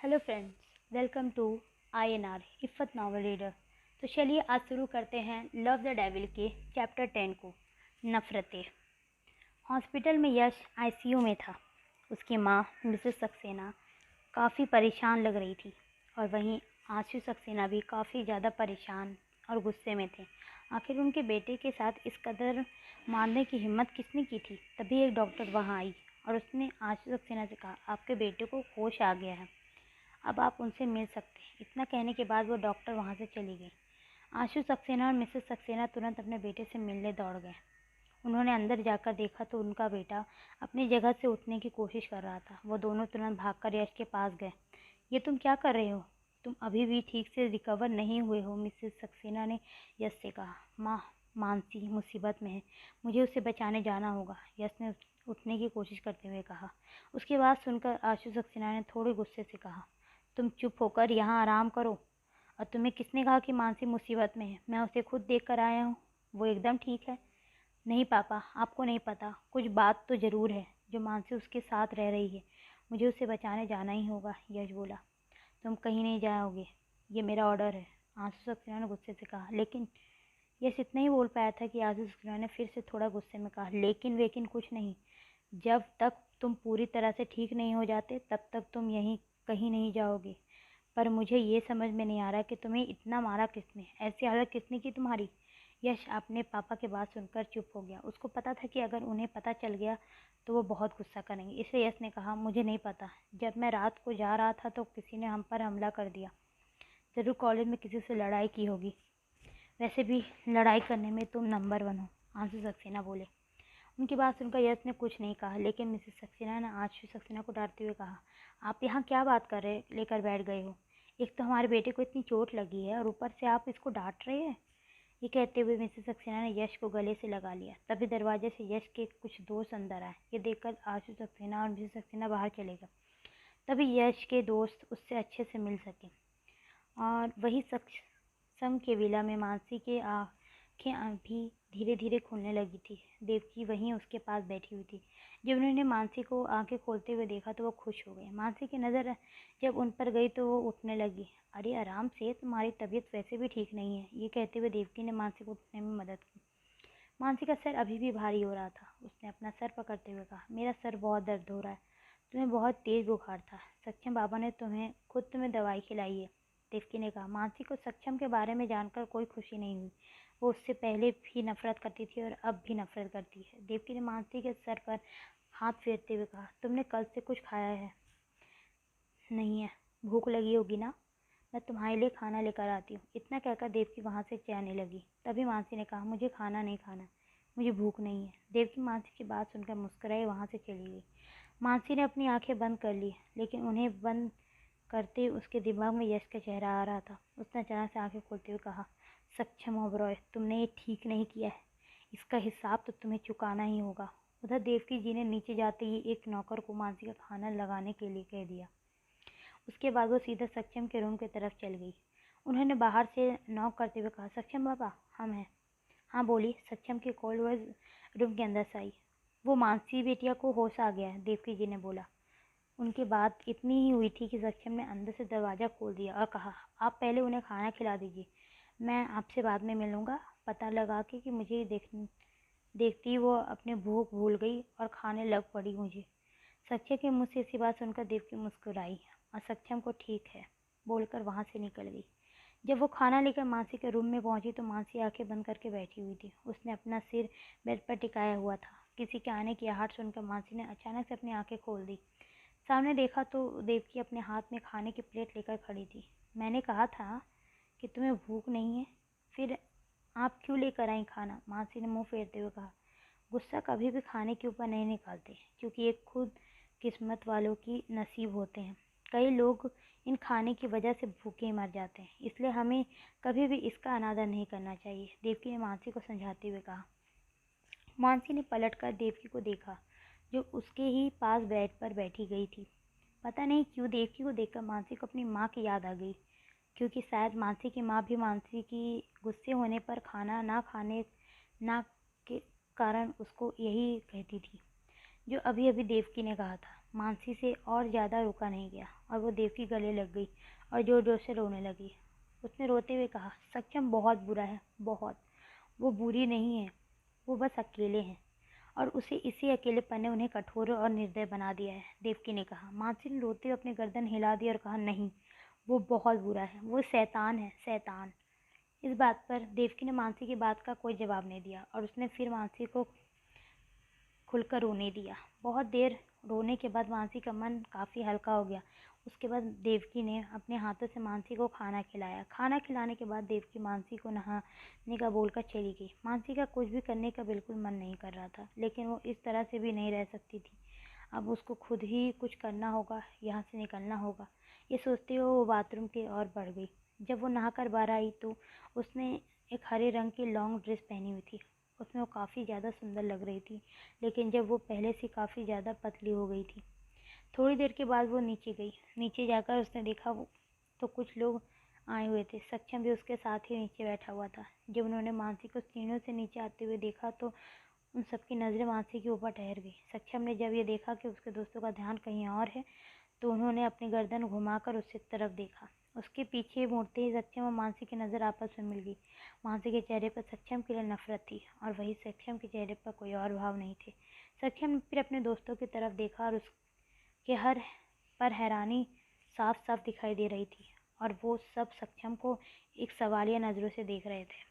Hello friends, welcome to INR Iffat novel reader. तो चलिए आज शुरू करते हैं लव द डेविल के चैप्टर 10 को, नफ़रतें। हॉस्पिटल में यश आईसीयू में था। उसकी माँ मिसेस सक्सेना काफ़ी परेशान लग रही थी और वहीं आशु सक्सेना भी काफ़ी ज़्यादा परेशान और गुस्से में थे। आखिर उनके बेटे के साथ इस कदर मारने की हिम्मत किसने की थी। तभी एक डॉक्टर वहाँ आई और उसने आशु सक्सेना से कहा, आपके बेटे को होश आ गया है, अब आप उनसे मिल सकते हैं। इतना कहने के बाद वो डॉक्टर वहाँ से चली गई। आशु सक्सेना और मिसेस सक्सेना तुरंत अपने बेटे से मिलने दौड़ गए। उन्होंने अंदर जाकर देखा तो उनका बेटा अपनी जगह से उठने की कोशिश कर रहा था। वो दोनों तुरंत भागकर यश के पास गए। ये तुम क्या कर रहे हो? तुम अभी भी ठीक से रिकवर नहीं हुए हो, मिसेस सक्सेना ने यश से कहा। माँ, मानसी मुसीबत में है, मुझे उसे बचाने जाना होगा, यश ने उठने की कोशिश करते हुए कहा। उसकी बात सुनकर आशु सक्सेना ने थोड़े गुस्से से कहा, तुम चुप होकर यहाँ आराम करो। और तुम्हें किसने कहा कि मानसी मुसीबत में है? मैं उसे खुद देख कर आया हूँ, वो एकदम ठीक है। नहीं पापा, आपको नहीं पता, कुछ बात तो ज़रूर है जो मानसी उसके साथ रह रही है। मुझे उसे बचाने जाना ही होगा, यश बोला। तुम कहीं नहीं जाओगे, ये मेरा ऑर्डर है, आंसू सक्सेना ने गुस्से से कहा। लेकिन यश इतना ही बोल पाया था कि आंसू सक्सेना ने फिर से थोड़ा गुस्से में कहा, लेकिन वेकिन कुछ नहीं। जब तक तुम पूरी तरह से ठीक नहीं हो जाते तब तक तुम यहीं कहीं नहीं जाओगे। पर मुझे ये समझ में नहीं आ रहा कि तुम्हें इतना मारा किसने, ऐसी हालत किसने की तुम्हारी। यश अपने पापा की बात सुनकर चुप हो गया। उसको पता था कि अगर उन्हें पता चल गया तो वो बहुत गुस्सा करेंगे। इसलिए यश ने कहा, मुझे नहीं पता। जब मैं रात को जा रहा था तो किसी ने हम पर हमला कर दिया। ज़रूर कॉलेज में किसी से लड़ाई की होगी। वैसे भी लड़ाई करने में तुम नंबर 1 हो, आंसू सक्सेना बोले। उनकी बात सुनकर यश ने कुछ नहीं कहा, लेकिन मिसेस सक्सेना ने आशु सक्सेना को डांटते हुए कहा, आप यहाँ क्या बात कर रहे लेकर बैठ गए हो? एक तो हमारे बेटे को इतनी चोट लगी है और ऊपर से आप इसको डांट रहे हैं। ये कहते हुए मिसेस सक्सेना ने यश को गले से लगा लिया। तभी दरवाजे से यश के कुछ दोस्त अंदर आए। ये देखकर आशु सक्सेना और मिसेस सक्सेना बाहर चले गए। तभी यश के दोस्त उससे अच्छे से मिल सके। और वही सत्संग के विला में मानसी की आँखें भी धीरे धीरे खुलने लगी थी। देवकी वहीं उसके पास बैठी हुई थी। जब उन्होंने मानसी को आंखें खोलते हुए देखा तो वो खुश हो गए। मानसी की नज़र जब उन पर गई तो वो उठने लगी। अरे आराम से, तुम्हारी तबीयत वैसे भी ठीक नहीं है, ये कहते हुए देवकी ने मानसी को उठने में मदद की। मानसी का सर अभी भी भारी हो रहा था। उसने अपना सर पकड़ते हुए कहा, मेरा सर बहुत दर्द हो रहा है, तुम्हें बहुत तेज़ बुखार था, सक्षम बाबा ने तुम्हें दवाई खिलाई है, देवकी ने कहा। मानसी को सक्षम के बारे में जानकर कोई खुशी नहीं हुई। वो उससे पहले भी नफरत करती थी और अब भी नफरत करती है। देवकी ने मानसी के सर पर हाथ फेरते हुए कहा, तुमने कल से कुछ खाया है नहीं है, भूख लगी होगी ना, मैं तुम्हारे लिए खाना लेकर आती हूँ। इतना कहकर देवकी वहाँ से जाने लगी। तभी मानसी ने कहा, मुझे खाना नहीं खाना, मुझे भूख नहीं है। देवकी मानसी की बात सुनकर मुस्कुराई वहाँ से चली गई। मानसी ने अपनी आंखें बंद कर ली, लेकिन उन्हें बंद करते उसके दिमाग में यश का चेहरा आ रहा था। उसने अचानक से आंखें खोलते हुए कहा, सक्षम ओबरॉय, तुमने ये ठीक नहीं किया है, इसका हिसाब तो तुम्हें चुकाना ही होगा। उधर देवकी जी ने नीचे जाते ही एक नौकर को मानसी का खाना लगाने के लिए कह दिया। उसके बाद वो सीधा सक्षम के रूम की तरफ चल गई। उन्होंने बाहर से नॉक करते हुए कहा, सक्षम बाबा, हम हैं। हाँ बोली, सक्षम की कॉल वॉइस रूम के अंदर से आई। वो मानसी बेटिया को होश आ गया है, देवकी जी ने बोला। उनकी बात इतनी ही हुई थी कि सक्षम ने अंदर से दरवाज़ा खोल दिया और कहा, आप पहले उन्हें खाना खिला दीजिए, मैं आपसे बाद में मिलूँगा। पता लगा कि मुझे देखती ही वो अपनी भूख भूल गई और खाने लग पड़ी मुझे। सक्षम के मुँह से ऐसी बात सुनकर देवकी मुस्कुराई और सक्षम को ठीक है बोलकर वहाँ से निकल गई। जब वो खाना लेकर मानसी के रूम में पहुंची तो मानसी आंखें बंद करके बैठी हुई थी। उसने अपना सिर बेड पर टिकाया हुआ था। किसी के आने की आहट सुनकर मानसी ने अचानक से अपनी आंखें खोल दी। सामने देखा तो देवकी अपने हाथ में खाने की प्लेट लेकर खड़ी थी। मैंने कहा था कि तुम्हें भूख नहीं है, फिर आप क्यों लेकर आई खाना? मानसी ने मुंह फेरते हुए कहा। गुस्सा कभी भी खाने के ऊपर नहीं निकालते, क्योंकि ये खुद किस्मत वालों की नसीब होते हैं। कई लोग इन खाने की वजह से भूखे ही मर जाते हैं, इसलिए हमें कभी भी इसका अनादर नहीं करना चाहिए, देवकी ने मानसी को समझाते हुए कहा। मानसी ने पलटकर देवकी को देखा, जो उसके ही पास बेड पर बैठी गई थी। पता नहीं क्यों देवकी को देखकर मानसी को अपनी माँ की याद आ गई, क्योंकि शायद मानसी की माँ भी मानसी की गुस्से होने पर खाना ना खाने ना के कारण उसको यही कहती थी जो अभी अभी देवकी ने कहा था। मानसी से और ज़्यादा रुका नहीं गया और वो देव के गले लग गई और ज़ोर ज़ोर से रोने लगी। उसने रोते हुए कहा, सक्षम बहुत बुरा है, बहुत। वो बुरी नहीं है, वो बस अकेले हैं और उसे इसी अकेलेपन ने उन्हें कठोर और निर्दय बना दिया है, देवकी ने कहा। मानसी ने रोते हुए अपनी गर्दन हिला दी और कहा, नहीं, वो बहुत बुरा है, वो शैतान है, शैतान। इस बात पर देवकी ने मानसी की बात का कोई जवाब नहीं दिया और उसने फिर मानसी को खुलकर रोने दिया। बहुत देर रोने के बाद मानसी का मन काफ़ी हल्का हो गया। उसके बाद देवकी ने अपने हाथों से मानसी को खाना खिलाया। खाना खिलाने के बाद देवकी मानसी को नहाने का बोलकर चली गई। मानसी का कुछ भी करने का बिल्कुल मन नहीं कर रहा था, लेकिन वो इस तरह से भी नहीं रह सकती थी। अब उसको खुद ही कुछ करना होगा, यहाँ से निकलना होगा। ये सोचते हुए वो बाथरूम की ओर बढ़ गई। जब वो नहाकर बाहर आई तो उसने एक हरे रंग की लॉन्ग ड्रेस पहनी हुई थी। उसमें वो काफ़ी ज़्यादा सुंदर लग रही थी, लेकिन जब वो पहले से काफ़ी ज़्यादा पतली हो गई थी। थोड़ी देर के बाद वो नीचे गई। नीचे जाकर उसने देखा तो कुछ लोग आए हुए थे। सक्षम भी उसके साथ ही नीचे बैठा हुआ था। जब उन्होंने मानसी को सीढ़ियों से नीचे आते हुए देखा तो उन सबकी नज़रें मानसी के ऊपर ठहर गई। सक्षम ने जब ये देखा कि उसके दोस्तों का ध्यान कहीं और है तो उन्होंने अपनी गर्दन घुमाकर उसकी तरफ देखा। उसके पीछे मुड़ते ही सक्षम और मानसी की नज़र आपस में मिल गई। मानसी के चेहरे पर सक्षम के लिए नफरत थी और वही सक्षम के चेहरे पर कोई और भाव नहीं थे। सक्षम ने फिर अपने दोस्तों की तरफ देखा और उसके हर पर हैरानी साफ साफ दिखाई दे रही थी और वो सब सक्षम को एक सवालिया नज़रों से देख रहे थे।